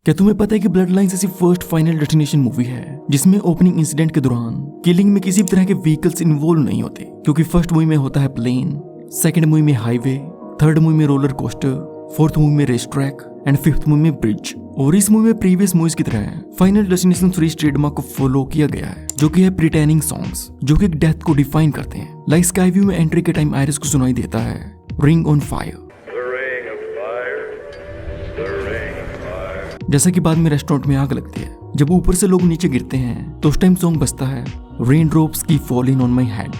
क्या तुम्हें पता है कि ब्लड लाइन्स ऐसी फर्स्ट फाइनल डेस्टिनेशन मूवी है जिसमें ओपनिंग इंसिडेंट के दौरान किलिंग में किसी भी तरह के व्हीकल्स इन्वॉल्व नहीं होते, क्योंकि फर्स्ट मूवी में होता है प्लेन, सेकंड मूवी में हाईवे, थर्ड मूवी में रोलर कोस्टर, फोर्थ मूवी में race track and fifth movie में ब्रिज। और इस मूवी में प्रीवियस मूवीज की तरह फाइनल डेस्टिनेशन 3 ट्रेडमार्क को फॉलो किया गया है, जो कि है प्रिटेनिंग सॉन्ग्स, जो कि एक डेथ को डिफाइन करते हैं। लाइक स्काई व्यू में एंट्री के टाइम आयरिस को सुनाई देता है रिंग ऑन फायर, जैसा कि बाद में रेस्टोरेंट में आग लगती है। जब ऊपर से लोग नीचे गिरते हैं तो उस टाइम सॉन्ग बजता है rain drops keep falling on my head.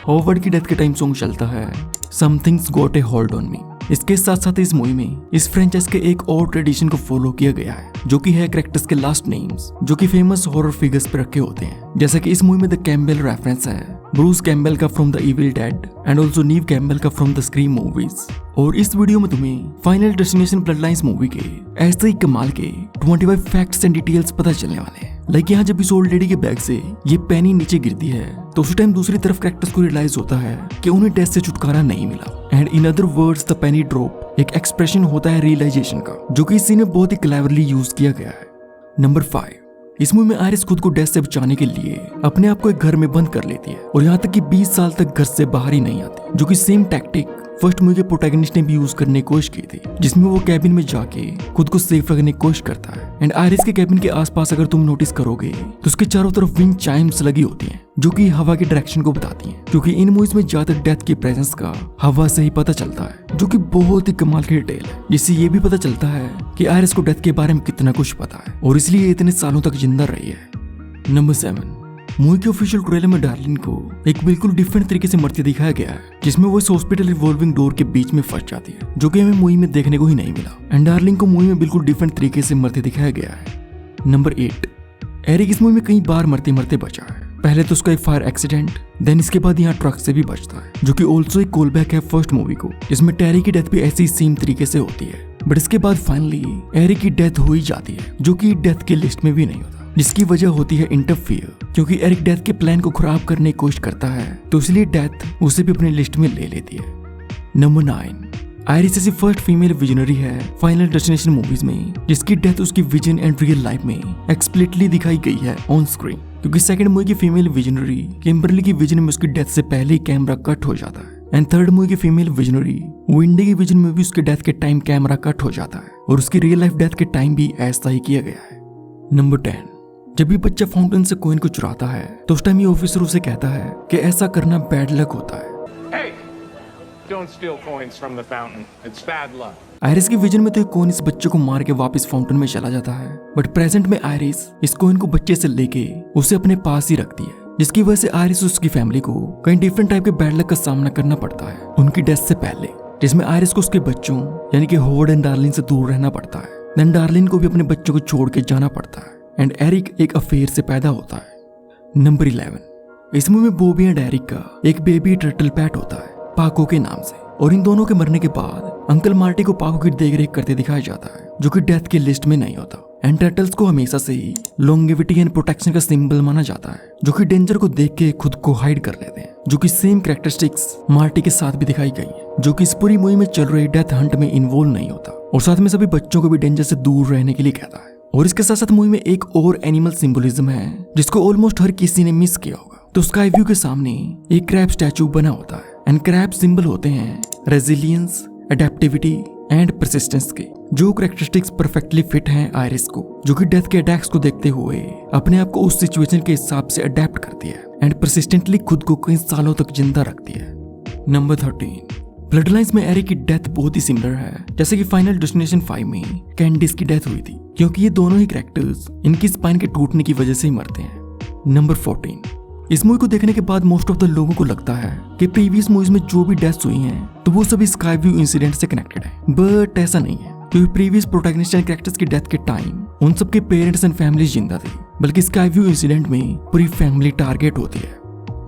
Howard की डेथ के टाइम सॉन्ग चलता है something's got a hold on me. इसके साथ साथ इस मूवी में इस फ्रेंचाइज के एक और ट्रेडिशन को फॉलो किया गया है, जो कि है कैरेक्टर्स के लास्ट नेम्स, जो कि फेमस हॉरर फिगर्स पे रखे होते हैं। जैसे कि इस मूवी में द कैम्बेल रेफरेंस है ब्रूस कैम्बेल का from the evil dead and also नीव कैम्बेल का फ्रॉम द स्क्रीम मूवीज। और इस वीडियो में तुम्हें final destination blood lines movie के ऐसे ही कमाल के 25 फैक्ट्स एंड डिटेल्स पता चलने वाले हैं। लाइक यहाँ जब इस ओल्ड लेडी के बैग से ये पेनी नीचे गिरती है तो उस टाइम दूसरी तरफ कैरेक्टर्स को रियलाइज होता है कि उन्हें डेथ से छुटकारा नहीं मिला। And in other words the Penney drop एक एक्सप्रेशन होता है रियलाइजेशन का, जो कि इस सीन में बहुत ही क्लेवरली यूज किया गया है। नंबर 5, इस मूवी में आयरिस खुद को डेथ से बचाने के लिए अपने आप को एक घर में बंद कर लेती है और यहाँ तक कि 20 साल तक घर से बाहर ही नहीं आती, जो कि सेम टैक्टिक फर्स्ट मूवी के प्रोटैगनिस्ट ने भी यूज करने की कोशिश की थी, जिसमें वो कैबिन में जाके खुद को सेफ रखने की कोशिश करता है। एंड आयरिस के कैबिन के आसपास अगर तुम नोटिस करोगे तो उसके चारों तरफ विंड चाइम्स लगी होती हैं, जो कि हवा के डायरेक्शन को बताती हैं, क्योंकि इन मूवीज में ज्यादातर डेथ की प्रेजेंस का हवा से ही पता चलता है, जो कि बहुत ही कमाल की डिटेल है। जिससे ये भी पता चलता है कि आयरिस को डेथ के बारे में कितना कुछ पता है और इसलिए इतने सालों तक जिंदा रही है। नंबर 7, मूवी के ऑफिशियल ट्रेलर में डार्लिन को एक बिल्कुल डिफरेंट तरीके से मरते दिखाया गया है, जिसमें वो इस हॉस्पिटल रिवॉल्विंग डोर के बीच में फंस जाती है, जो कि हमें मूवी में देखने को ही नहीं मिला। एंड डार्लिन को मूवी में बिल्कुल डिफरेंट तरीके से मरते दिखाया गया है। नंबर 8, एरिक इस मूवी में कई बार मरते मरते बचा है। पहले तो उसका एक फायर एक्सीडेंट, देन इसके बाद यहाँ ट्रक से भी बचता है, जो कि ऑल्सो एक कॉल बैक है फर्स्ट मूवी को, जिसमें टेरी की डेथ भी ऐसी सेम तरीके से होती है। बट इसके बाद फाइनली एरिक की डेथ हो ही जाती है, जो कि डेथ की लिस्ट में भी नहीं होता, जिसकी वजह होती है इंटरफियर, क्योंकि एरिक डेथ के प्लान को खराब करने की कोशिश करता है, तो इसलिए डेथ उसे भी अपनी लिस्ट में ले लेती है। नंबर 9, आयरिस ऐसी फर्स्ट फीमेल विजनरी है फाइनल डेस्टिनेशन मूवीज में जिसकी डेथ उसकी विजन एंड रियल लाइफ में एक्सप्लिसिटली दिखाई गई है ऑन स्क्रीन, क्योंकि सेकंड मूवी की फीमेल विजनरी किम्बरली की विजन में उसकी डेथ से पहले ही कैमरा कट हो जाता है। एंड थर्ड मूवी की फीमेल विजनरी विंडी की विजन में भी उसके डेथ के टाइम कैमरा कट हो जाता है और उसकी रियल लाइफ डेथ के टाइम भी ऐसा ही किया गया है। नंबर 10, जब भी बच्चा फाउंटेन से कॉइन को चुराता है तो उस टाइम ये ऑफिसर उसे कहता है कि ऐसा करना बैड लक होता है। Don't steal coins from the fountain. It's bad luck. Iris की विजन में तो कॉइन इस बच्चे को मार के वापस फाउंटेन में चला जाता है, बट प्रेजेंट में आयरिस इस कॉइन को बच्चे से लेके उसे अपने पास ही रखती है, जिसकी वजह से आयरिस उसकी फैमिली को कई डिफरेंट टाइप के बैड लक का सामना करना पड़ता है उनकी डेथ से पहले, जिसमें आयरिस को उसके बच्चों यानी कि हॉवर्ड एंड डार्लिन से दूर रहना पड़ता है। देन डार्लिन को भी अपने बच्चों को छोड़ के जाना पड़ता है एंड एरिक एक अफेयर से पैदा होता है। नंबर 11, इस मूवी में बॉबी एंड एरिक का एक बेबी टर्टल पैट होता है पाको के नाम से, और इन दोनों के मरने के बाद अंकल मार्टी को पाको की देखरेख करते दिखाया जाता है, जो कि डेथ की लिस्ट में नहीं होता। एंड टर्टल्स को हमेशा से ही लॉन्गेविटी एंड प्रोटेक्शन का सिंबल माना जाता है, जो कि डेंजर को देख के खुद को हाइड कर लेते हैं, जो कि सेम कैरेक्टरिस्टिक्स मार्टी के साथ भी दिखाई गई है, जो कि इस पूरी मूवी में चल रही डेथ हंट में इन्वॉल्व नहीं होता और साथ में सभी बच्चों को भी डेंजर से दूर रहने के लिए कहता है। और इसके साथ साथ मूवी में एक और एनिमल सिंबलिज्म है जिसको ऑलमोस्ट हर किसी ने मिस किया होगा। तो स्काई व्यू के सामने एक क्रैब स्टैचू बना होता है एंड क्रैब सिंबल होते हैं रेजिलियंस, एडेप्टिविटी एंड परसिस्टेंस के, जो कैरेक्टरिस्टिक्स परफेक्टली फिट हैं आयरिस को, जो कि डेथ के अटैक्स को देखते हुए अपने आप को उस सिचुएशन के हिसाब से अडेप्ट करती है एंड परसिस्टेंटली खुद को कई सालों तक जिंदा रखती है। नंबर 13, ब्लड लाइन्स में एरिक की डेथ बहुत ही सिमिलर है जैसे कि फाइनल डेस्टिनेशन 5 में कैंडिस की डेथ हुई थी, क्योंकि ये दोनों ही कैरेक्टर्स इनकी स्पाइन के टूटने की वजह से ही मरते हैं। नंबर 14, इस मूवी को देखने के बाद मोस्ट ऑफ द लोगों को लगता है कि प्रीवियस मूवीज में जो भी डेथ्स हुई हैं तो वो सभी स्काई व्यू इंसिडेंट से कनेक्टेड है, बट ऐसा नहीं है, क्योंकि प्रीवियस प्रोटैगनिस्ट एंड कैरेक्टर्स की डेथ के टाइम उन सबके पेरेंट्स एंड फैमिली जिंदा थे, बल्कि स्काई व्यू इंसिडेंट में पूरी फैमिली टारगेट होती है।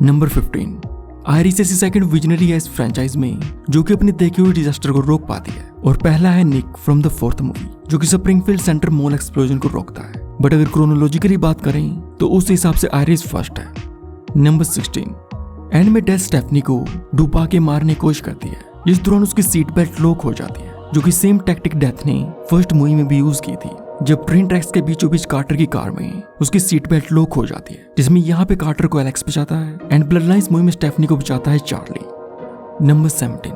नंबर 15, आयरिस ऐसी सेकंड विजनरी है इस फ्रेंचाइज में जो कि अपने देखे हुए डिजास्टर को रोक पाती है, और पहला है निक फ्रॉम द फोर्थ मूवी जो कि स्प्रिंगफील्ड सेंटर मॉल एक्सप्लोजन को रोकता है। बट अगर क्रोनोलॉजिकली बात करें तो उस हिसाब से आयरिस फर्स्ट है। नंबर 16, एंड में डेथ स्टेफनी को डुबा के मारने की कोशिश करती है, जिस दौरान उसकी सीट बेल्ट लॉक हो जाती है जो कि सेम टैक्टिक डेथ ने फर्स्ट मूवी में भी यूज की थी, जब ट्रेन ट्रैक्स के बीचों बीच कार्टर की कार में उसकी सीट बेल्ट लॉक हो जाती है, जिसमें यहाँ पे कार्टर को एलेक्स बचाता है एंड ब्लड लाइन्स मूवी में स्टेफनी को बचाता है Charlie. Number 17,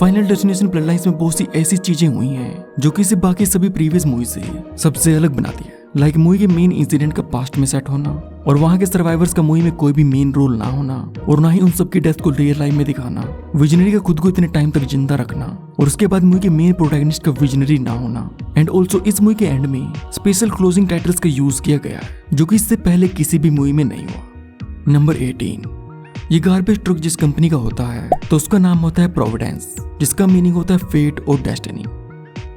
final destination blood lines में बहुत सी ऐसी चीजें हुई हैं जो कि इसे बाकी सभी प्रीवियस मूवी से सबसे अलग बनाती है। लाइक मूवी के मेन इंसिडेंट का पास्ट में सेट होना और वहाँ के सर्वाइवर्स का मूवी में कोई भी मेन रोल ना होना और ना ही उन सबकी डेथ को रियल लाइफ में दिखाना, विजनरी का खुद को इतने टाइम तक जिंदा रखना और उसके बाद मूवी के मेन प्रोटैगनिस्ट का विजनरी ना होना एंड ऑल्सो इस मूवी के एंड में स्पेशल क्लोजिंग टाइटल्स का यूज किया गया है जो कि इससे पहले किसी भी मूवी में नहीं हुआ। नंबर 18, ये गार्बेज ट्रक जिस कंपनी का होता है तो उसका नाम होता है प्रोविडेंस, जिसका मीनिंग होता है फेट और डेस्टिनी।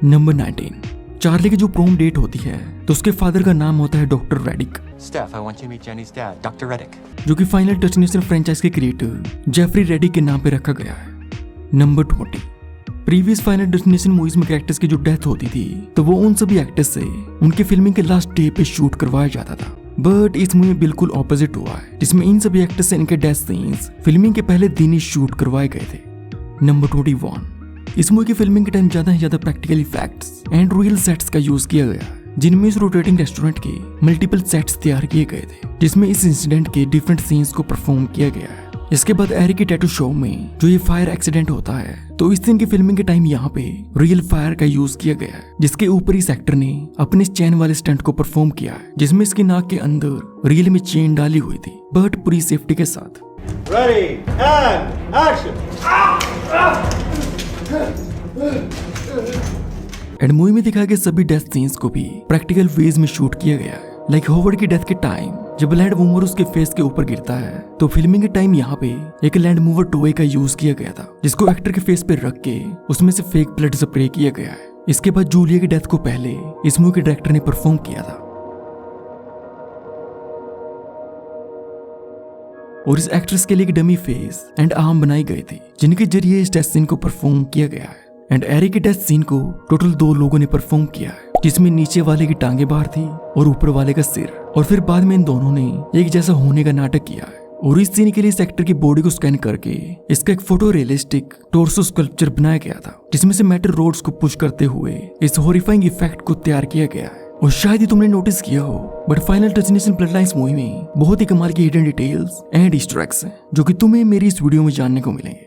नंबर 19, चार्ली की जो प्रोम डेट होती है तो उसके फादर का नाम होता है doctor रेडिक, Steph, I want you to meet Jenny's dad, Dr. Reddick. जो कि फाइनल डेस्टिनेशन फ्रेंचाइज के क्रिएटर जेफरी रेडिक के नाम पे रखा गया है। Number 20, previous final destination movies में कैरेक्टर्स की जो डेथ होती थी तो वो उन सभी एक्टर्स से उनके फिल्मिंग के लास्ट डे पे शूट करवाया जाता था, बट इस मूवी में बिल्कुल ऑपोजिट हुआ है, जिसमें इन सभी एक्टर्स से इनके डेथ सीन्स फिल्मिंग के पहले दिन ही शूट करवाए गए थे। नंबर 21, इस मूवी की फिल्मिंग के टाइम ज्यादा से ज्यादा practical effects and real sets का यूज किया गया, जिनमें इस रोटेटिंग रेस्टोरेंट के मल्टीपल सेट्स तैयार किए गए थे, जिसमें इस इंसिडेंट के डिफरेंट सीन्स को परफॉर्म किया गया है। इसके बाद एरिक के टैटू शो में जो ये फायर एक्सीडेंट होता है तो इस दिन की फिल्मिंग के टाइम यहाँ पे रियल फायर का यूज किया गया है, जिसके ऊपर इस एक्टर ने अपने चेन वाले स्टंट को परफॉर्म किया है, जिसमें इसकी नाक के अंदर रियल में चेन डाली हुई थी, बट पूरी सेफ्टी के साथ। Ready, and action! And movie में दिखाए गए सभी डेथ सीन्स को भी प्रैक्टिकल वेज में शूट किया गया है। लाइक हॉवर्ड की डेथ के टाइम जब लैंड मूवर उसके फेस के ऊपर गिरता है तो फिल्मिंग के टाइम यहाँ पे एक लैंड मूवर टॉय का यूज किया गया था, जिसको एक्टर के फेस पे रख के उसमें से फेक ब्लड स्प्रे किया गया है। इसके बाद जूलिया की डेथ को पहले इस मूवी के डायरेक्टर ने परफॉर्म किया था और इस एक्ट्रेस के लिए एक डमी फेस एंड आर्म बनाई गई थी, जिनके जरिए इस डेथ सीन को परफॉर्म किया गया है। एंड एरिक के डेथ सीन को टोटल 2 लोगों ने परफॉर्म किया है, जिसमें नीचे वाले की टांगे बाहर थी और ऊपर वाले का सिर, और फिर बाद में इन दोनों ने एक जैसा होने का नाटक किया है। और इस सीन के लिए इस एक्टर की बॉडी को स्कैन करके इसका एक फोटो रियलिस्टिक टोर्सो स्कल्पचर बनाया गया था, जिसमें से मेटल रोड्स को पुश करते हुए इस हॉरिफाइंग इफेक्ट को तैयार किया गया है। और शायद ही तुमने नोटिस किया हो, but final destination blood lines movie में बहुत ही कमाल की hidden details and Easter eggs हैं, जो कि तुम्हें मेरी इस वीडियो में जानने को मिलेंगे।